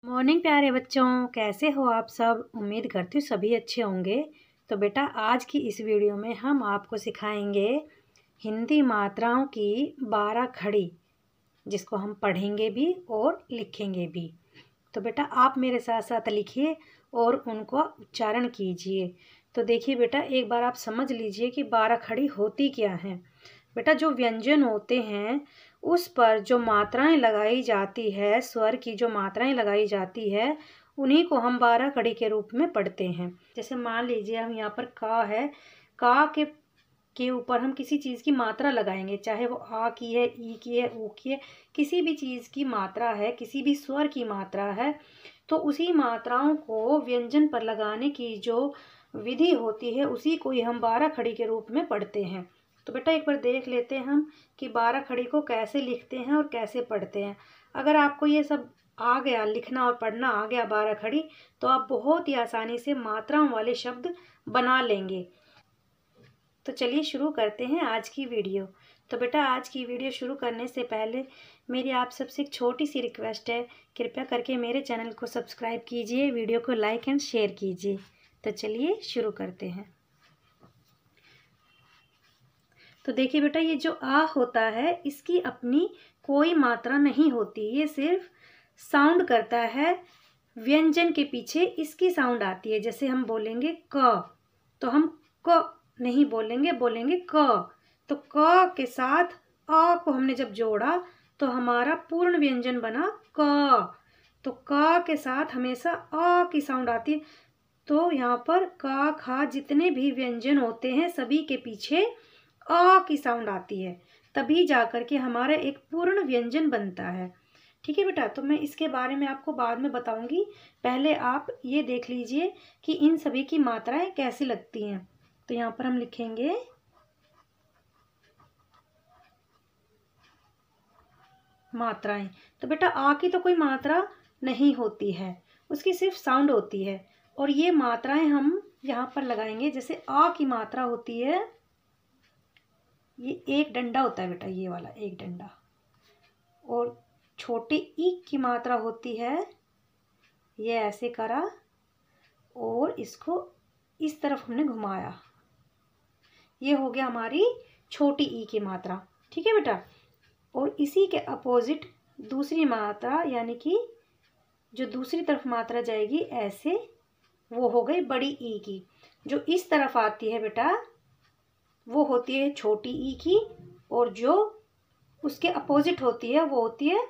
Morning प्यारे बच्चों, कैसे हो आप सब। उम्मीद करती हूँ सभी अच्छे होंगे। तो बेटा आज की इस वीडियो में हम आपको सिखाएंगे हिंदी मात्राओं की 12 खड़ी, जिसको हम पढ़ेंगे भी और लिखेंगे भी। तो बेटा आप मेरे साथ साथ लिखिए और उनको उच्चारण कीजिए। तो देखिए बेटा, एक बार आप समझ लीजिए कि 12 खड़ी होती क्या हैं। बेटा जो व्यंजन होते हैं उस पर जो मात्राएं लगाई जाती है, स्वर की जो मात्राएं लगाई जाती है, उन्हीं को हम 12 खड़ी के रूप में पढ़ते हैं। जैसे मान लीजिए हम यहाँ पर का है, का के ऊपर हम किसी चीज़ की मात्रा लगाएंगे, चाहे वो आ की है, ई की है, ऊ की है, किसी भी चीज़ की मात्रा है, किसी भी स्वर की मात्रा है, तो उसी मात्राओं को व्यंजन पर लगाने की जो विधि होती है उसी को ही हम 12 खड़ी के रूप में पढ़ते हैं। तो बेटा एक बार देख लेते हैं हम कि 12 खड़ी को कैसे लिखते हैं और कैसे पढ़ते हैं। अगर आपको ये सब आ गया, लिखना और पढ़ना आ गया 12 खड़ी, तो आप बहुत ही आसानी से मात्राओं वाले शब्द बना लेंगे। तो चलिए शुरू करते हैं आज की वीडियो। तो बेटा आज की वीडियो शुरू करने से पहले मेरी आप सबसे एक छोटी सी रिक्वेस्ट है, कृपया करके मेरे चैनल को सब्सक्राइब कीजिए, वीडियो को लाइक एंड शेयर कीजिए। तो चलिए शुरू करते हैं। तो देखिए बेटा, ये जो आ होता है इसकी अपनी कोई मात्रा नहीं होती, ये सिर्फ साउंड करता है। व्यंजन के पीछे इसकी साउंड आती है। जैसे हम बोलेंगे क, तो हम क नहीं बोलेंगे, बोलेंगे क। तो क के साथ आ को हमने जब जोड़ा तो हमारा पूर्ण व्यंजन बना क। तो क के साथ हमेशा आ की साउंड आती है। तो यहाँ पर का, खा जितने भी व्यंजन होते हैं सभी के पीछे आ की साउंड आती है, तभी जाकर के हमारा एक पूर्ण व्यंजन बनता है। ठीक है बेटा, तो मैं इसके बारे में आपको बाद में बताऊंगी। पहले आप ये देख लीजिए कि इन सभी की मात्राएं कैसी लगती हैं। तो यहाँ पर हम लिखेंगे मात्राएं। तो बेटा आ की तो कोई मात्रा नहीं होती है, उसकी सिर्फ साउंड होती है। और ये मात्राएं हम यहाँ पर लगाएंगे। जैसे आ की मात्रा होती है, ये एक डंडा होता है बेटा, ये वाला एक डंडा। और छोटे ई की मात्रा होती है, ये ऐसे करा और इसको इस तरफ हमने घुमाया, ये हो गया हमारी छोटी ई की मात्रा। ठीक है बेटा, और इसी के अपोजिट दूसरी मात्रा, यानी कि जो दूसरी तरफ मात्रा जाएगी ऐसे, वो हो गई बड़ी ई की। जो इस तरफ आती है बेटा वो होती है छोटी ई की, और जो उसके अपोजिट होती है वो होती है,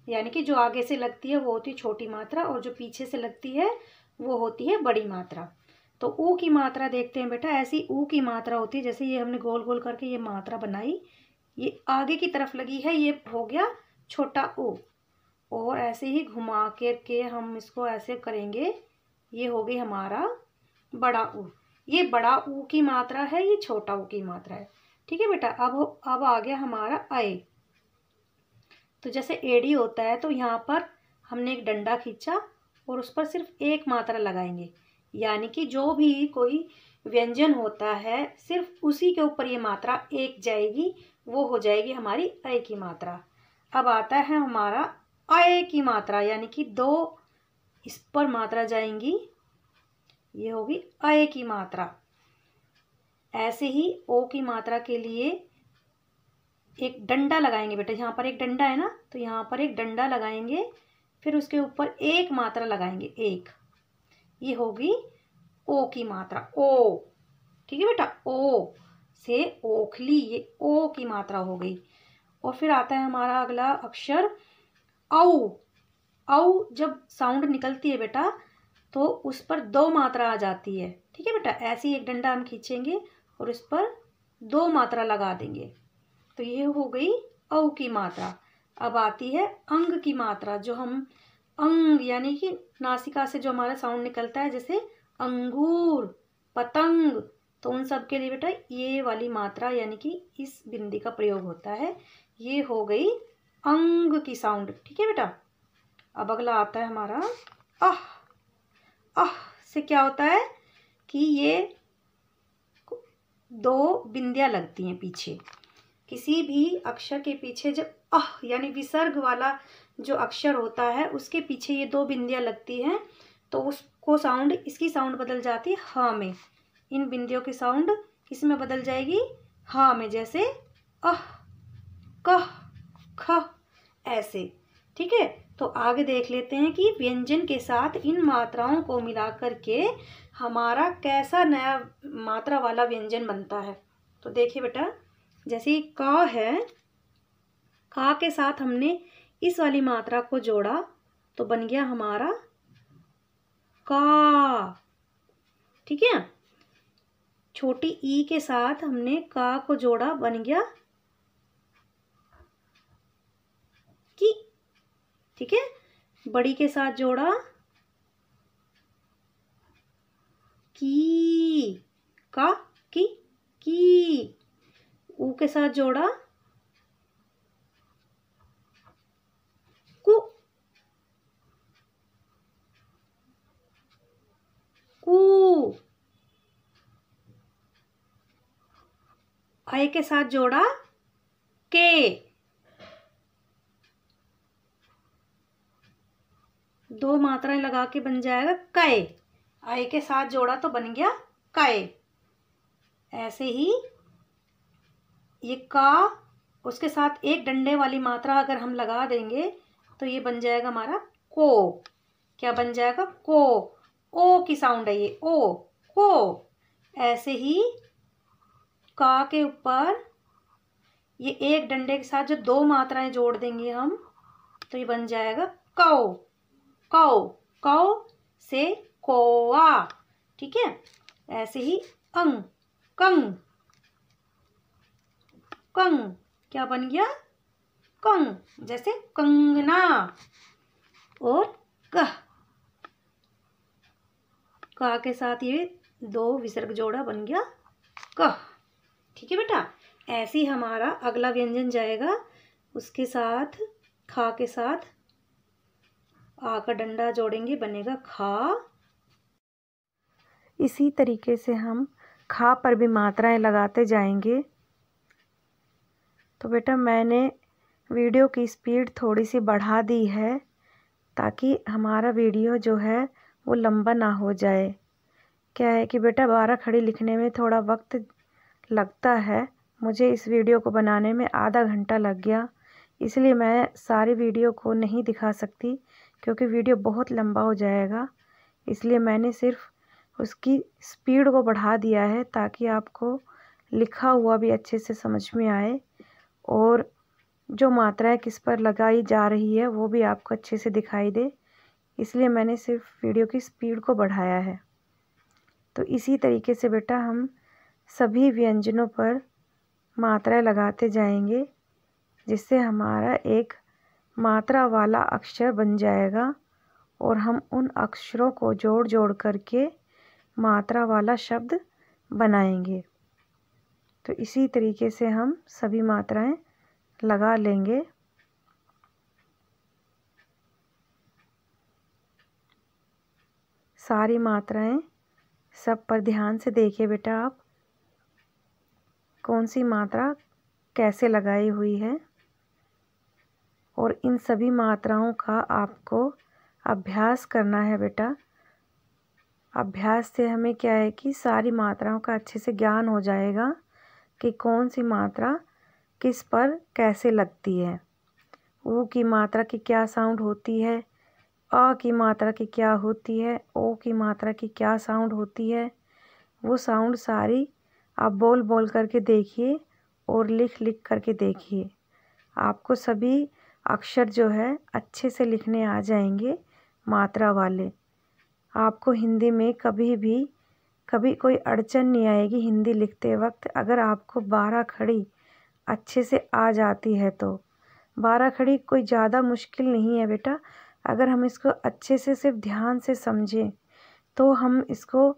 यानी कि जो आगे से लगती है वो होती है छोटी मात्रा, और जो पीछे से लगती है वो होती है बड़ी मात्रा। तो ऊ की मात्रा देखते हैं बेटा, ऐसी ऊ की मात्रा होती है। जैसे ये हमने गोल गोल करके ये मात्रा बनाई, ये आगे की तरफ लगी है, ये हो गया छोटा ऊ। और ऐसे ही घुमा के हम इसको ऐसे करेंगे, ये हो गई हमारा बड़ा ऊ। ये बड़ा ऊ की मात्रा है, ये छोटा ऊ की मात्रा है। ठीक है बेटा, अब आ गया हमारा आए। तो जैसे एडी होता है, तो यहाँ पर हमने एक डंडा खींचा और उस पर सिर्फ एक मात्रा लगाएंगे, यानी कि जो भी कोई व्यंजन होता है सिर्फ उसी के ऊपर ये मात्रा एक जाएगी, वो हो जाएगी हमारी अय की मात्रा। अब आता है हमारा अय की मात्रा, यानी कि दो इस पर मात्रा जाएंगी, ये होगी अय की मात्रा। ऐसे ही ओ की मात्रा के लिए एक डंडा लगाएंगे बेटा, यहाँ पर एक डंडा है ना, तो यहाँ पर एक डंडा लगाएंगे, फिर उसके ऊपर एक मात्रा लगाएंगे, एक, ये होगी ओ की मात्रा, ओ। ठीक है बेटा, ओ से ओखली, ये ओ की मात्रा हो गई। और फिर आता है हमारा अगला अक्षर औ। औ जब साउंड निकलती है बेटा तो उस पर दो मात्रा आ जाती है। ठीक है बेटा, ऐसे ही एक डंडा हम खींचेंगे और इस पर दो मात्रा लगा देंगे, तो ये हो गई औ की मात्रा। अब आती है अंग की मात्रा, जो हम अंग, यानी कि नासिका से जो हमारा साउंड निकलता है, जैसे अंगूर, पतंग, तो उन सब के लिए बेटा ये वाली मात्रा, यानी कि इस बिंदी का प्रयोग होता है। ये हो गई अंग की साउंड। ठीक है बेटा, अब अगला आता है हमारा आह। आह से क्या होता है कि ये दो बिंदियां लगती हैं पीछे। किसी भी अक्षर के पीछे जब आह यानी विसर्ग वाला जो अक्षर होता है उसके पीछे ये 2 बिंदियां लगती हैं, तो उसको साउंड, इसकी साउंड बदल जाती है ह में। इन बिंदियों की साउंड किस में बदल जाएगी? ह में। जैसे अह, कह, ख, ऐसे। ठीक है, तो आगे देख लेते हैं कि व्यंजन के साथ इन मात्राओं को मिलाकर के हमारा कैसा नया मात्रा वाला व्यंजन बनता है। तो देखिए बेटा, जैसे का है, का के साथ हमने इस वाली मात्रा को जोड़ा तो बन गया हमारा का। ठीक है, छोटी ई के साथ हमने का को जोड़ा, बन गया की। ठीक है, बड़ी के साथ जोड़ा की, का, की। ऊ के साथ जोड़ा कु, कू। आय के साथ जोड़ा के, 2 मात्राएं लगा के बन जाएगा कै। आय के साथ जोड़ा तो बन गया कै। ऐसे ही ये का, उसके साथ एक डंडे वाली मात्रा अगर हम लगा देंगे तो ये बन जाएगा हमारा को। क्या बन जाएगा? को। ओ की साउंड है ये, ओ, को। ऐसे ही का के ऊपर ये एक डंडे के साथ जो 2 मात्राएं जोड़ देंगे हम, तो ये बन जाएगा कौ, कौ। कौ से कोआ। ठीक है, ऐसे ही अंग, कंग, कंग। क्या बन गया? कंग। जैसे कंगना। और कह, का के साथ ये 2 विसर्ग जोड़ा, बन गया कह। ठीक है बेटा, ऐसे ही हमारा अगला व्यंजन जाएगा। उसके साथ खा के साथ आ का डंडा जोड़ेंगे, बनेगा खा। इसी तरीके से हम खा पर भी मात्राएं लगाते जाएंगे। तो बेटा मैंने वीडियो की स्पीड थोड़ी सी बढ़ा दी है ताकि हमारा वीडियो जो है वो लंबा ना हो जाए। क्या है कि बेटा 12 खड़ी लिखने में थोड़ा वक्त लगता है। मुझे इस वीडियो को बनाने में आधा घंटा लग गया, इसलिए मैं सारी वीडियो को नहीं दिखा सकती क्योंकि वीडियो बहुत लंबा हो जाएगा। इसलिए मैंने सिर्फ उसकी स्पीड को बढ़ा दिया है ताकि आपको लिखा हुआ भी अच्छे से समझ में आए और जो मात्राएं किस पर लगाई जा रही है वो भी आपको अच्छे से दिखाई दे। इसलिए मैंने सिर्फ वीडियो की स्पीड को बढ़ाया है। तो इसी तरीके से बेटा हम सभी व्यंजनों पर मात्राएं लगाते जाएंगे जिससे हमारा एक मात्रा वाला अक्षर बन जाएगा और हम उन अक्षरों को जोड़ जोड़ करके मात्रा वाला शब्द बनाएंगे। तो इसी तरीके से हम सभी मात्राएं लगा लेंगे। सारी मात्राएं सब पर ध्यान से देखिए बेटा, आप कौन सी मात्रा कैसे लगाई हुई है और इन सभी मात्राओं का आपको अभ्यास करना है बेटा। अभ्यास से हमें क्या है कि सारी मात्राओं का अच्छे से ज्ञान हो जाएगा कि कौन सी मात्रा किस पर कैसे लगती है। ऊ की मात्रा की क्या साउंड होती है, अ की मात्रा की क्या होती है, ओ की मात्रा की क्या साउंड होती है। वो साउंड सारी आप बोल बोल करके देखिए और लिख लिख करके देखिए। आपको सभी अक्षर जो है अच्छे से लिखने आ जाएंगे मात्रा वाले। आपको हिंदी में कभी कोई अड़चन नहीं आएगी हिंदी लिखते वक्त, अगर आपको 12 खड़ी अच्छे से आ जाती है तो। 12 खड़ी कोई ज़्यादा मुश्किल नहीं है बेटा। अगर हम इसको अच्छे से सिर्फ ध्यान से समझें तो हम इसको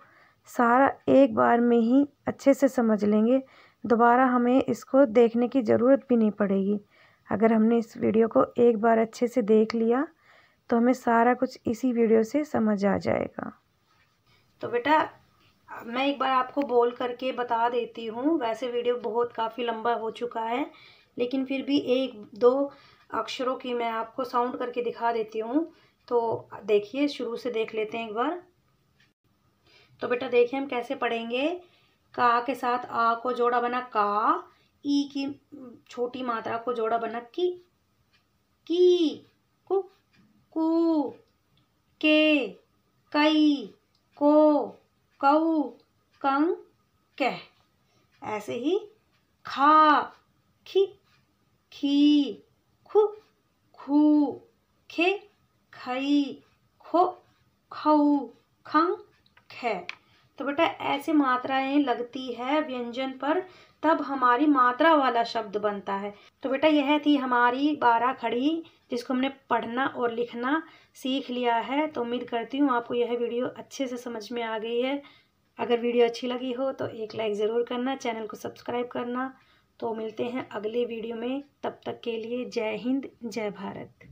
सारा एक बार में ही अच्छे से समझ लेंगे। दोबारा हमें इसको देखने की ज़रूरत भी नहीं पड़ेगी। अगर हमने इस वीडियो को एक बार अच्छे से देख लिया तो हमें सारा कुछ इसी वीडियो से समझ आ जाएगा। तो बेटा मैं एक बार आपको बोल करके बता देती हूँ। वैसे वीडियो काफ़ी लंबा हो चुका है, लेकिन फिर भी 1-2 अक्षरों की मैं आपको साउंड करके दिखा देती हूँ। तो देखिए, शुरू से देख लेते हैं एक बार। तो बेटा देखिए हम कैसे पढ़ेंगे। का के साथ आ को जोड़ा बना का, ई की छोटी मात्रा को जोड़ा बना की, कु, कू, के, कई, को, कऊ, कं, कह। ऐसे ही खा, खी, खी, खु, खू, खे, खई, खो, खऊ, खं, ख। तो बेटा ऐसे मात्राएं लगती है व्यंजन पर, तब हमारी मात्रा वाला शब्द बनता है। तो बेटा यह थी हमारी 12 खड़ी, जिसको हमने पढ़ना और लिखना सीख लिया है। तो उम्मीद करती हूँ आपको यह वीडियो अच्छे से समझ में आ गई है। अगर वीडियो अच्छी लगी हो तो एक लाइक ज़रूर करना, चैनल को सब्सक्राइब करना। तो मिलते हैं अगले वीडियो में, तब तक के लिए जय हिंद, जय भारत।